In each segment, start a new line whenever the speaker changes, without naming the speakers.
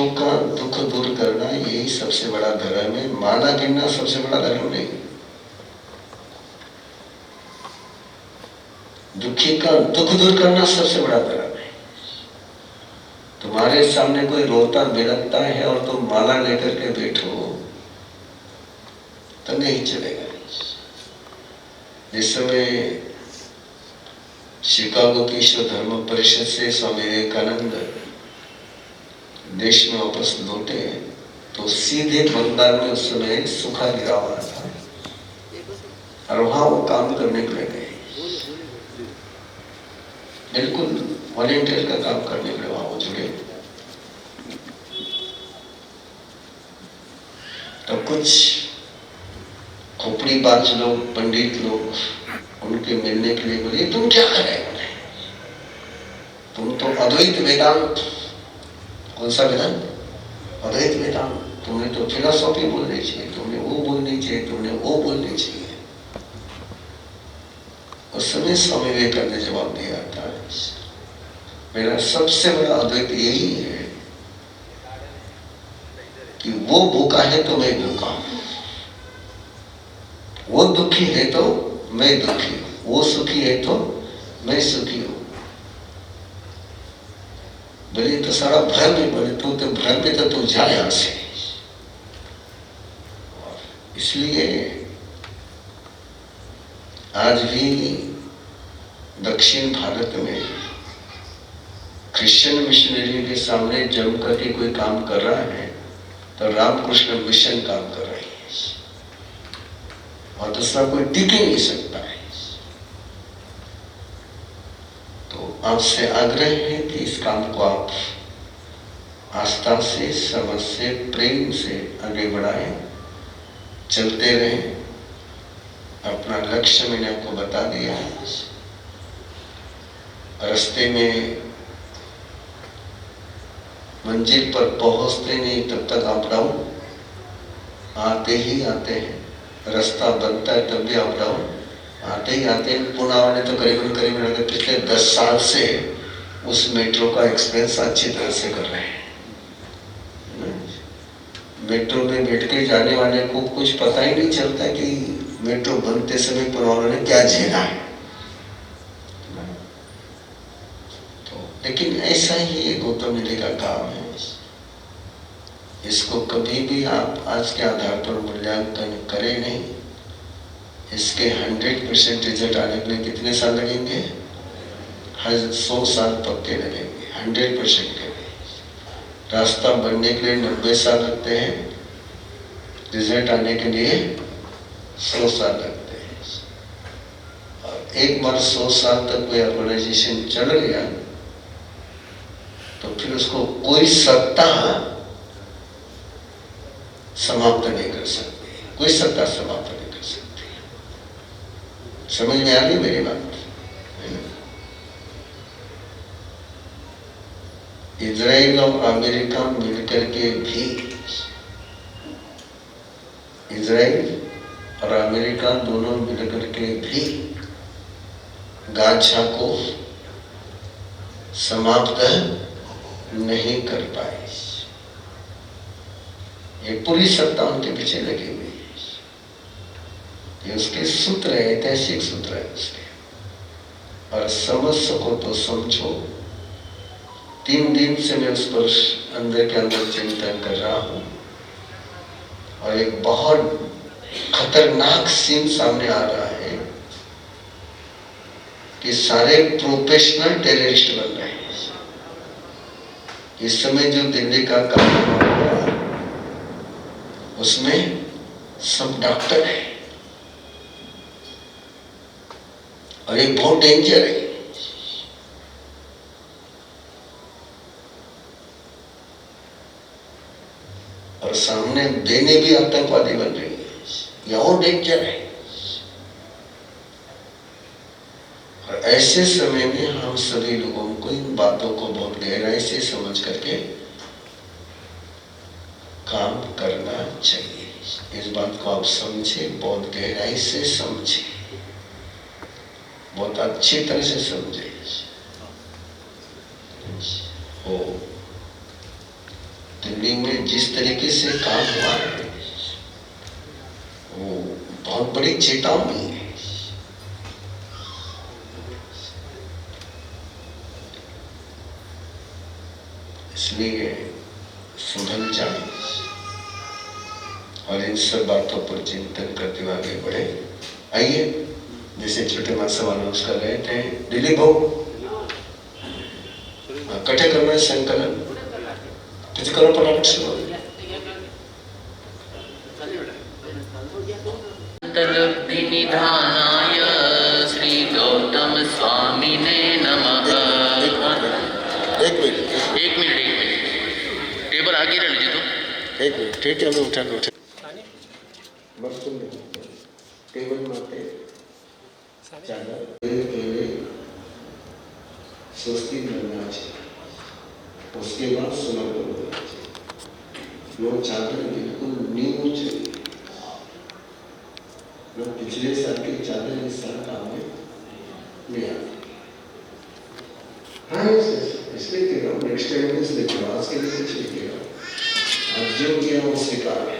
दुखियों का दुख दूर करना यही सबसे बड़ा धर्म है। माला गिनना सबसे बड़ा धर्म नहीं। दुखी का दुख दूर करना सबसे बड़ा धर्म है। तुम्हारे सामने कोई रोता बिलखता है और तुम माला लेकर के बैठो तो नहीं चलेगा। जिस समय शिकागो की विश्व धर्म परिषद से स्वामी विवेकानंद देश में वापस लौटे तो सीधे बंगाल में उस समय सूखा गिरा हुआ था और वहां वो काम करने के लिए गए, बिल्कुल वॉलेंटियर का काम करने के लिए वहां वो जुड़े। तो कुछ खोपड़ी बाज लोग, पंडित लोग उनके मिलने के लिए बोले, तुम क्या कर रहे हो? तुम तो अद्वैत वेदांत, कौन सा वेदांत? अद्वैत वेदांत। तुमने तो फिलोसॉफी बोलनी चाहिए, तुमने वो बोलनी चाहिए, तुमने वो बोलनी चाहिए। उस समय स्वामी विवेकानंद ने जवाब दिया था, मेरा सबसे बड़ा अद्वैत यही है कि वो भूखा है तो मैं भूखा हूं, वो दुखी है तो मैं दुखी हूं, वो सुखी है तो मैं सुखी हूं। बोले तो सारा भ्रम है। बोले तो भ्रम में तो तू जा यहां से। इसलिए आज भी दक्षिण भारत में क्रिश्चियन मिशनरी के सामने जम करके कोई काम कर रहा है तो रामकृष्ण मिशन काम कर रही है और दूसरा कोई टिक ही नहीं सकता है। तो आपसे आग्रह है कि इस काम को आप आस्था से, समझ से, प्रेम से आगे बढ़ाएं, चलते रहें। अपना लक्ष्य मैंने आपको बता दिया है। रास्ते में मंजिल पर पहुंचते नहीं तब तक अप डाउन आते ही आते हैं। रास्ता बनता है तब भी अप डाउन आते ही आते हैं। पुणे वाले तो करीबन अगर पिछले 10 साल से उस मेट्रो का एक्सपीरियंस अच्छी तरह से कर रहे हैं। मेट्रो में बैठ के जाने वाले को कुछ पता ही नहीं चलता कि मेट्रो बनते समय पुणे वालों ने क्या झेला है। तो लेकिन ऐसा ही ये गौतम मिले का काम है। इसको कभी भी आप आज के आधार पर मूल्यांकन करें नहीं। इसके 100% रिजल्ट आने के लिए कितने साल लगेंगे? 100 साल पक्के लगेंगे 100% के लिए। रास्ता बनने के लिए 90 साल लगते हैं, रिजल्ट आने के लिए 100 साल लगते हैं। और एक बार 100 साल तक कोई ऑर्गेनाइजेशन चल गया तो फिर उसको कोई सत्ता समाप्त नहीं कर सकती, कोई सत्ता समाप्त नहीं कर सकती। समझ में आ गई मेरी बात? इजराइल और अमेरिका मिलकर के भी, इजराइल और अमेरिका दोनों मिलकर के भी गाजा को समाप्त नहीं कर पाए। ये पूरी सत्ता उनके पीछे लगी हुई है। ये उसके सूत्र है, ऐतिहासिक सूत्र है उसके। और समझ सको तो समझो। 3 दिन से मैं उस पर अंदर के अंदर चिंतन कर रहा हूं और एक बहुत खतरनाक सीन सामने आ रहा है कि सारे प्रोफेशनल टेररिस्ट बन रहे हैं। इस समय जो दिल्ली का काम हो रहा है उसमें सब डॉक्टर है और ये बहुत डेंजर है। और सामने देने भी आतंकवादी बन रही है, यह और डेंजर है। और ऐसे समय में हम सभी लोगों को इन बातों को बहुत गहराई से समझ करके काम करना चाहिए। इस बात को आप समझे, बहुत गहराई से समझे, बहुत अच्छी तरह से समझे। हो दिल्ली में जिस तरीके से काम हुआ है वो बहुत बड़ी चेतावनी है। इसलिए सुधर जाए और इन सब बातों पर चिंतन करते हुए आगे बढ़े। आइए, जैसे छोटे माँ सवाल कर रहे थे, दिलीप हो कटे करना संकलन तुझे करो परामर्श
निधानाय श्री गौतम स्वामिने नमः।
एक मिनट
टेबल आगे रह लीजिए तो।
एक मिनट, ठीक है, मैं उठा बस तुम टेबल माते पहले स्वस्ति करना चाहिए, उसके बाद समर्पण करना चाहिए। वो चादर बिल्कुल न्यू चाहिए, जो पिछले साल की चादर इस साल काम में नहीं आती। हाँ, इसलिए कह रहा हूँ, नेक्स्ट टाइम में इसलिए कह रहा हूँ, आज के लिए कुछ नहीं कह रहा हूँ। अब जो किया वो स्वीकार है।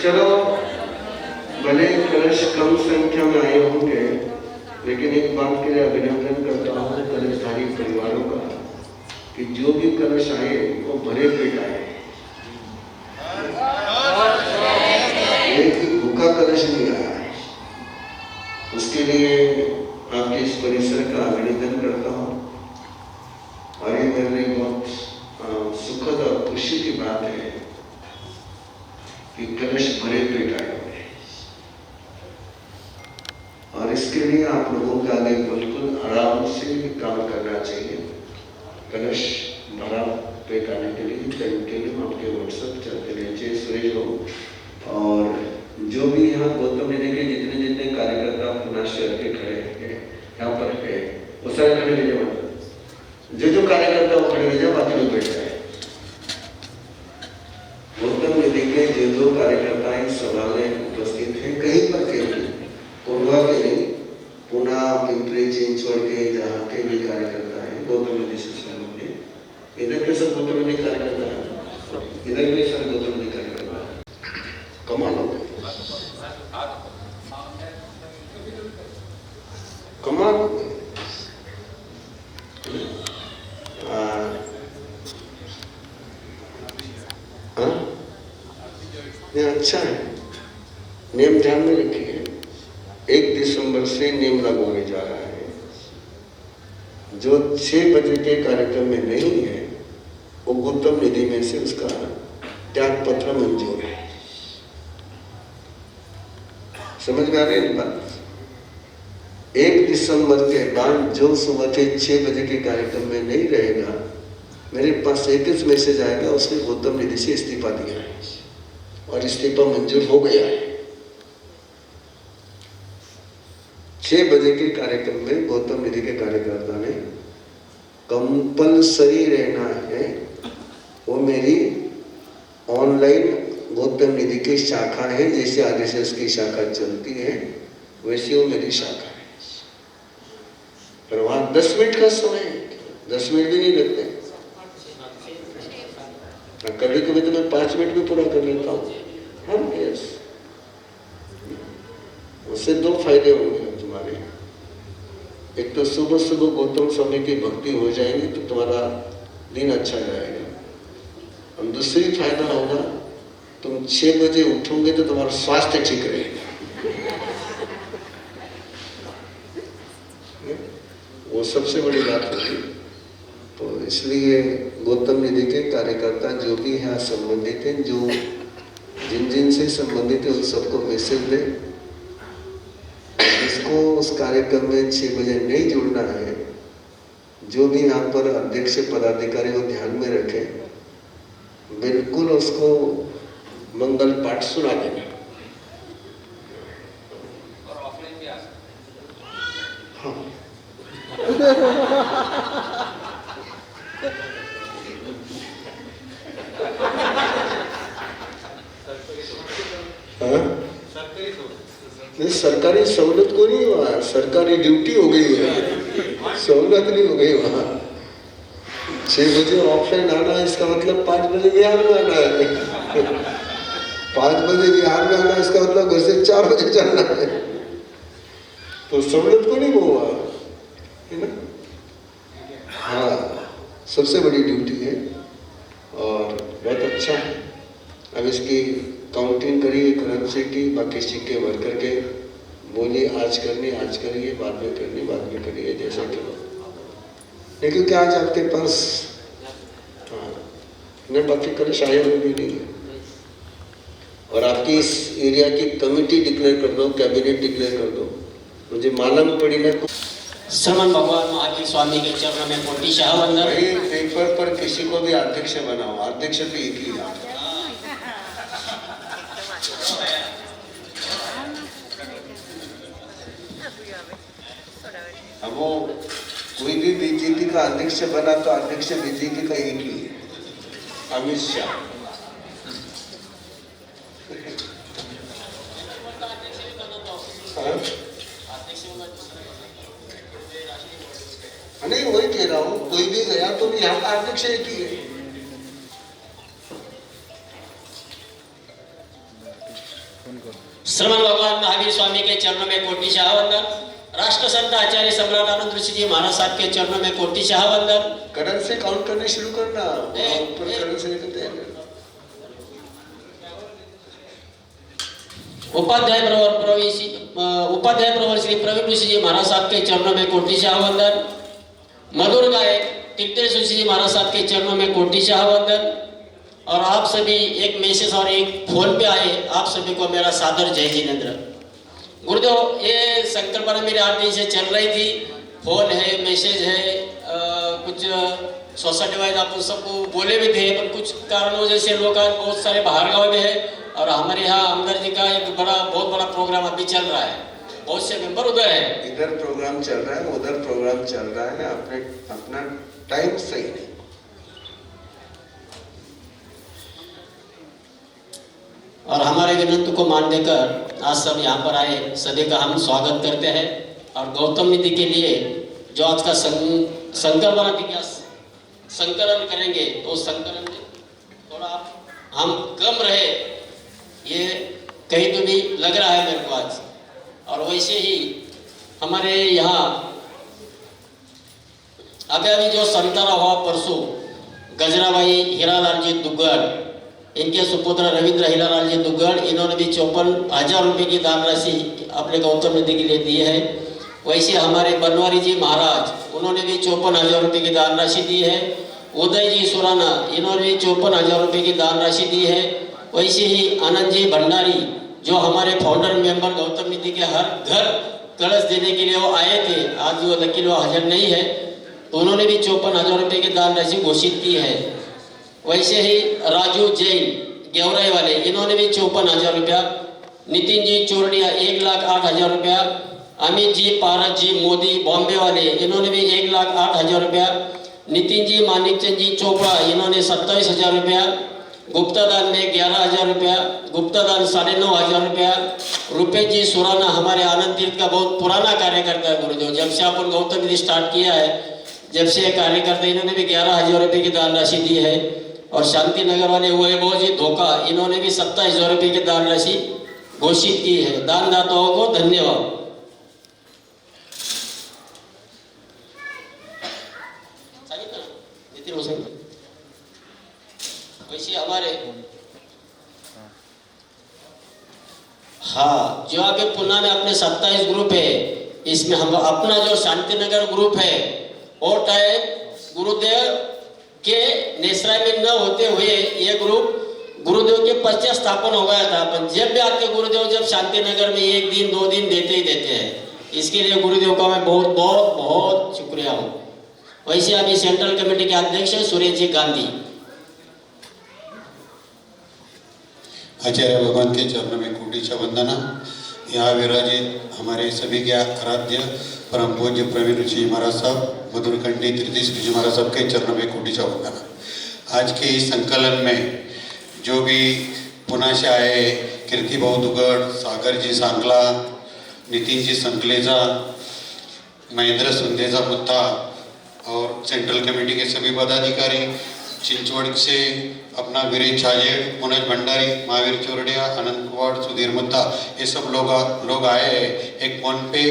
चलो, भले कलश कम संख्या में आए होंगे, लेकिन एक बात के लिए अभिनंदन करता हूँ कलशधारी परिवारों का कि जो भी कलश आए वो भरे पेट आए, एक भूखा कलश नहीं आया। उसके लिए आपके इस परिसर का अभिनंदन करता हूँ और ये मेरे लिए बहुत सुखद और खुशी की बात है कि कलश भरे पेट आए हुए, और इसके लिए आप लोगों का आगे बिल्कुल आराम से काम करना चाहिए। कलश भरा पेट आने के लिए आपके व्हाट्सएप चलते रहिए, सुरेश हो और जो भी यहाँ गौतम निधि के जितने जितने कार्यकर्ता अपना शहर के खड़े हैं यहाँ पर है, वो सारे खड़े रह जाओ, जो कार्यकर्ता वो खड़े रह जाओ, बाकी लोग बैठ जाए। गौतम निधि के जो कार्यकर्ता इस सभा में उपस्थित हैं, कहीं पर के भी, कोंडवा के नहीं, पुणे, पिंपरी चिंचवड़ के जहाँ के भी कार्यकर्ता हैं गौतम निधि से संबंधित, इधर के सब गौतम निधि कार्यकर्ता है, इधर भी सब गौतम निधि कार्यकर्ता है। कमाल हो गए, कमाल हो गए। ये अच्छा है, नियम ध्यान में रखिए। 1 दिसंबर से नियम लागू होने जा रहा है। जो 6 बजे के कार्यक्रम में नहीं है वो गौतम निधि में से उसका त्याग पत्र मंजूर है। समझ में आ रही है बात? 1 दिसंबर के बाद जो सुबह के 6 बजे के कार्यक्रम में नहीं रहेगा, मेरे पास एक मैसेज आएगा, उसने गौतम निधि से इस्तीफा दिया है और इस्तीफा मंजूर हो गया है। 6 बजे के कार्यक्रम में गौतम निधि के कार्यकर्ता ने कंपलसरी रहना है। वो मेरी ऑनलाइन गौतम निधि की शाखा है, जैसे आरएसएस की शाखा चलती है वैसी वो मेरी शाखा है। पर वहाँ 10 मिनट का समय है, 10 मिनट भी नहीं लगते। कभी कभी तो मैं 5 मिनट भी पूरा कर लेता हूँ। हाँ, यस, उससे 2 फायदे होंगे तुम्हारे। एक तो सुबह सुबह गौतम स्वामी की भक्ति हो जाएगी तो तुम्हारा दिन अच्छा जाएगा, और दूसरी फायदा होगा तुम 6 बजे उठोगे तो तुम्हारा स्वास्थ्य ठीक रहेगा। वो सबसे बड़ी बात होगी। तो इसलिए गौतम निधि के कार्यकर्ता जो भी यहाँ संबंधित हैं, जो जिन जिन से संबंधित है उन सबको मैसेज दे। जिसको उस कार्यक्रम में 6 बजे नहीं जुड़ना है, जो भी यहाँ पर अध्यक्ष पदाधिकारी को ध्यान में रखे, बिल्कुल उसको मंगल पाठ सुना देना। हाँ। सरकारी सहूलत को नहीं हुआ, सरकारी ड्यूटी हो गई है, सहूलत नहीं हो गई वहाँ। 6 बजे ऑफलाइन आना है, इसका मतलब 5 बजे बिहार में आना है। 5 बजे बिहार में आना, इसका मतलब घर से 4 बजे चलना है। तो सहूलत को नहीं हुआ है ना। हाँ, सबसे बड़ी ड्यूटी है और बहुत अच्छा है। अब इसकी काउंटिंग करिए करेंसी की, बाकी सिक्के भर करके बोलिए आज करनी आज करिए, बाद में करनी बाद में करिए, जैसा कि नहीं, क्योंकि आज आपके पास नहीं, बाकी कल शायद भी नहीं है। और आपकी इस एरिया की कमेटी डिक्लेयर कर दो, कैबिनेट डिक्लेयर कर दो। मुझे मालूम पड़ी ना,
श्रमण भगवान महावीर स्वामी के चरणों में कोटि शाहवंदन।
पेपर पर किसी को भी अध्यक्ष बनाओ, अध्यक्ष तो एक ही है। अब वो कोई भी बीजेपी का अध्यक्ष बना तो अध्यक्ष बीजेपी का एक ही है, अमित शाह। नहीं, वही कह रहा हूँ, कोई भी गया तो भी यहाँ का अध्यक्ष एक ही है।
श्रमण भगवान महावीर स्वामी के चरणों में कोटि शाहवंदन। राष्ट्र संत आचार्य सम्राट आनंद ऋषि जी महाराज साहब के चरणों में कोटि शाहवंदन।
करण से काउंट करने शुरू करना, ऊपर करण से करते हैं।
उपाध्याय प्रवर श्री प्रवीण ऋषि जी महाराज साहब के चरणों में कोटि शाहवंदन। मधुर गायक तीर्थेश ऋषि जी महाराज साहब के चरणों में कोटि शाहवंदन। और आप सभी, एक मैसेज और एक फोन पे आए, आप सभी को मेरा सादर जय जिनेंद्र। गुरुदेव, ये संकल्पना मेरे 8 दिन से चल रही थी, फोन है, मैसेज है, कुछ सोशल डिवाइस आप सबको बोले भी थे, पर कुछ कारणों जैसे लोग आज बहुत सारे बाहर गाँव में है, और हमारे यहाँ अमदर जी का एक बहुत बड़ा प्रोग्राम अभी चल रहा है, बहुत से मेंबर उधर है।
इधर प्रोग्राम चल रहा है, उधर प्रोग्राम चल रहा है, अपना टाइम सही नहीं।
और हमारे विनंती को मान देकर आज सब यहाँ पर आए, सभी का हम स्वागत करते हैं। और गौतम निधि के लिए जो आज का संकलन करेंगे, तो संकलन में थोड़ा हम कम रहे, ये कहीं तो भी लग रहा है मेरे को आज। और वैसे ही हमारे यहाँ अभी जो संतारा हुआ परसों, गजराबाई हीरालाल जी दुग्गड़, इनके सुपुत्र रविंद्र हीरालाल जी दुग्गड़, इन्होंने भी 54,000 रुपये की दान राशि अपने गौतम निधि के लिए दी है। वैसे हमारे बनवारी जी महाराज, उन्होंने भी 54,000 रुपये की दान राशि दी है। उदय जी सुराना, इन्होंने भी 54,000 रुपये की दान राशि दी है। वैसे ही आनंद जी भंडारी, जो हमारे फाउंडर मेंबर गौतम निधि के हर घर कलश देने के लिए वो आए थे, आज वो लेकिन वो हाजिर नहीं है, तो उन्होंने भी 54,000 रुपये की दान राशि घोषित की है। वैसे ही राजू जैन गेवराई वाले, इन्होंने भी 54,000 रुपया। नितिन जी चोरडिया 1,08,000 रुपया। अमित जी पारस जी मोदी बॉम्बे वाले, इन्होंने भी 1,08,000 रुपया। नितिन जी मानिकचंद जी चोपड़ा, इन्होंने 27,000 रुपया। गुप्ता दान में 11,000 रुपया, गुप्ता दान 9,500 रुपया। रुपेश जी सुराना हमारे आनंद तीर्थ का बहुत पुराना कार्यकर्ता है गुरुदेव, जब से अपन गौतम विधि स्टार्ट किया है जब से कार्यकर्ता, इन्होंने भी 11,000 रुपये की दान राशि दी है। और शांति नगर वाले वैभव जी धोखा, इन्होंने भी 27,000 रुपये की दान राशि घोषित की है। दानदाताओं को धन्यवाद। वैसे हमारे हाँ, जो अभी पुणे में अपने 27 ग्रुप है, इसमें हम अपना जो शांतिनगर ग्रुप है और टाइम गुरुदेव के नेसरा में न होते हुए ये ग्रुप गुरुदेव के पश्चात स्थापन हो गया था। पर जब भी आते गुरुदेव जब शांतिनगर में 1 दिन 2 दिन देते ही देते हैं। इसके लिए गुरुदेव का मैं बहुत बहुत बहुत शुक्रिया हूँ। वैसे अभी सेंट्रल कमेटी के अध्यक्ष है सुरेश जी गांधी।
आचार्य भगवान के चरणों में कोटि वंदना। यहाँ विराजित हमारे सभी के आराध्य परम पूज्य प्रवीण जी महाराज साहब, मधुरकंडी तृतीय जी महाराज साहब के चरणों में कोटि वंदना। आज के इस संकलन में जो भी पुणे से आए, कीर्ति भाऊ दुगड़, सागर जी सांगला, नितिन जी संकलेजा, महेंद्र संदेजा मुत्ता और सेंट्रल कमेटी के सभी पदाधिकारी, चिंचवड़ से अपना वीरेश छाजेड़, मनोज भंडारी, महावीर चोरडिया, आनंद कुमार, सुधीर मुत्ता, ये सब लोग आए हैं। एक फोन पे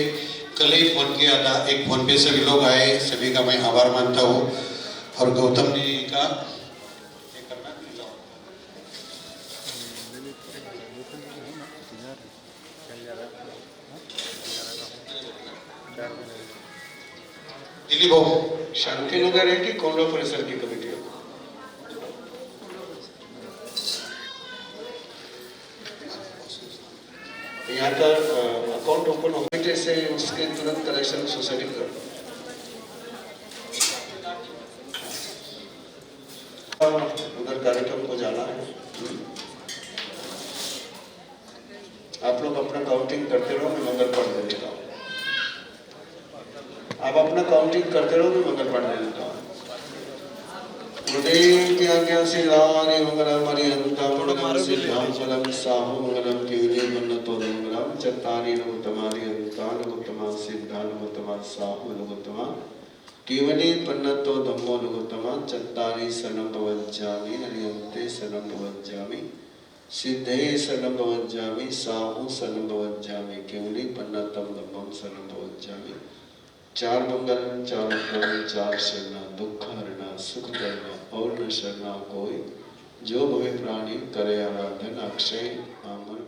कल ही फोन किया था, एक फोन पे सभी लोग आए, सभी का मैं आभार मानता हूँ। और गौतम जी का दिलीप भाऊ
शांतिनगर है कि कोंडा परिसर की कमेटी है? यहाँ का अकाउंट ओपन होने से उसके तुरंत कलेक्शन सोसाइटी कर उधर कार्यक्रम को जाना है। आप लोग अपना काउंटिंग करते रहो, मैं मंगल पाठ दे देता हूँ। आप अपना काउंटिंग करते रहो, मैं मंगल पाठ दे देता हूँ। गुरुदेव की आज्ञा से रानी मंगलम हरिहंता मंगलम सिद्धां फलम साहु मंगलम केवले मन्नतो मंगलम चत्तारि नमोत्तमानि हंता नमोत्तमा सिद्धां नमोत्तमा साहु नमोत्तमा केवले पन्नतो धम्मो नमोत्तमा चत्तारि शरणं भवज्जामि हरिहंते शरणं भवज्जामि सिद्धे शरणं भवज्जामि साहु शरणं भवज्जामि केवले पन्नतम धम्मं शरणं भवज्जामि। 4 मंगल 4 प्राण 4 शरणा दुख हरना सुख करना और न शरणा कोई जो भवे प्राणी करे आराधन अक्षय आमर